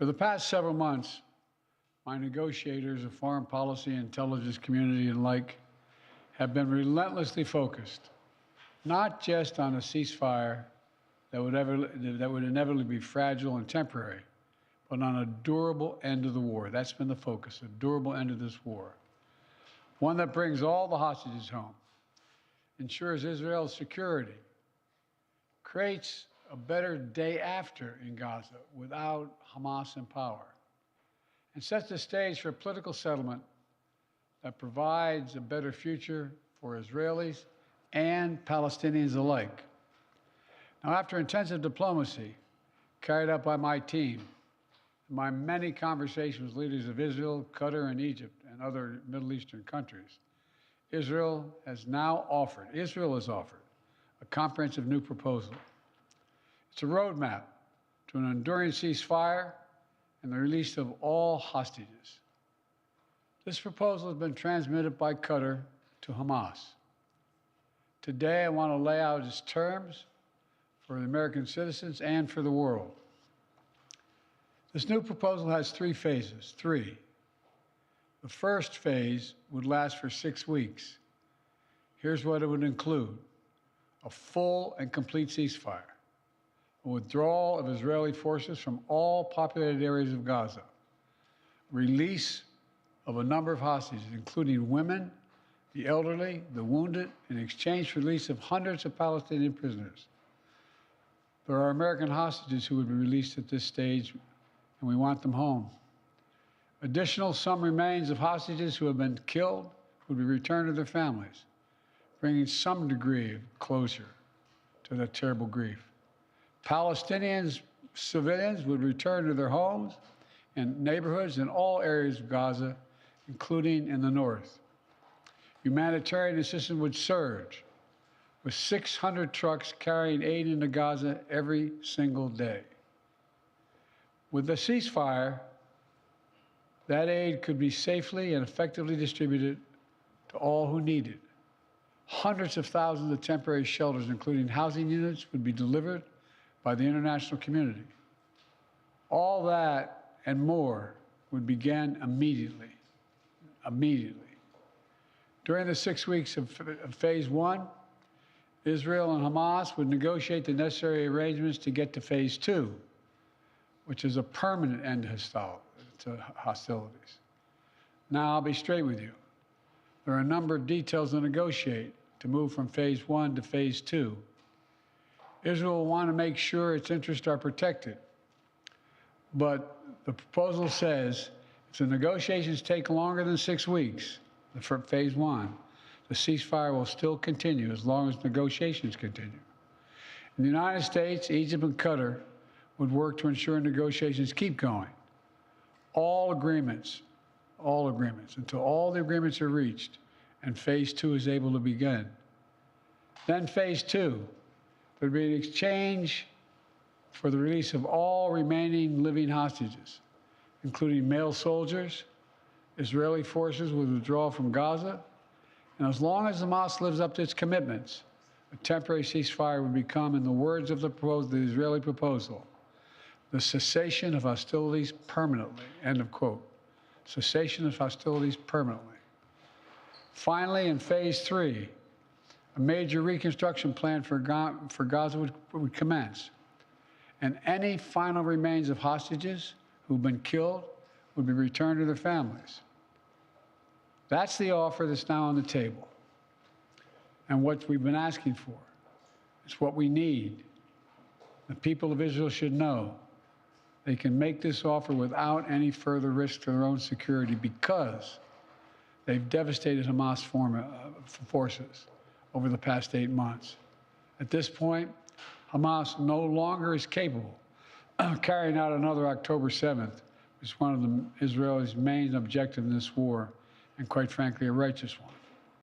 For the past several months, my negotiators of foreign policy and intelligence community and like have been relentlessly focused, not just on a ceasefire that would inevitably be fragile and temporary, but on a durable end of the war. That's been the focus, a durable end of this war. One that brings all the hostages home, ensures Israel's security, creates a better day after in Gaza without Hamas in power, and sets the stage for a political settlement that provides a better future for Israelis and Palestinians alike. Now, after intensive diplomacy carried out by my team, and my many conversations with leaders of Israel, Qatar, and Egypt, and other Middle Eastern countries, Israel has offered a comprehensive new proposal. It's a roadmap to an enduring ceasefire and the release of all hostages. This proposal has been transmitted by Qatar to Hamas. Today, I want to lay out its terms for the American citizens and for the world. This new proposal has three phases. The first phase would last for 6 weeks. Here's what it would include: a full and complete ceasefire, a withdrawal of Israeli forces from all populated areas of Gaza, release of a number of hostages, including women, the elderly, the wounded, in exchange for release of hundreds of Palestinian prisoners. There are American hostages who would be released at this stage, and we want them home. Additional, some remains of hostages who have been killed would be returned to their families, bringing some degree of closure to that terrible grief. Palestinians, civilians would return to their homes and neighborhoods in all areas of Gaza, including in the north. Humanitarian assistance would surge, with 600 trucks carrying aid into Gaza every single day. With the ceasefire, that aid could be safely and effectively distributed to all who need it. Hundreds of thousands of temporary shelters, including housing units, would be delivered by the international community. All that and more would begin immediately. During the 6 weeks of phase one, Israel and Hamas would negotiate the necessary arrangements to get to phase two, which is a permanent end to hostilities. Now, I'll be straight with you. There are a number of details to negotiate to move from phase one to phase two. Israel will want to make sure its interests are protected. But the proposal says if the negotiations take longer than 6 weeks for phase one, the ceasefire will still continue as long as negotiations continue. In the United States, Egypt, and Qatar would work to ensure negotiations keep going. All agreements, until all the agreements are reached and phase two is able to begin. Then phase two, there'd be an exchange for the release of all remaining living hostages, including male soldiers. Israeli forces would withdraw from Gaza, and as long as Hamas lives up to its commitments, a temporary ceasefire would become, in the words of the Israeli proposal, the cessation of hostilities permanently, end of quote. Cessation of hostilities permanently. Finally, in phase three, a major reconstruction plan for Gaza would commence, and any final remains of hostages who've been killed would be returned to their families. That's the offer that's now on the table, and what we've been asking for. It's what we need. The people of Israel should know they can make this offer without any further risk to their own security because they've devastated Hamas forces over the past 8 months. At this point, Hamas no longer is capable of carrying out another October 7th, which is one of Israel's main objectives in this war, and quite frankly, a righteous one.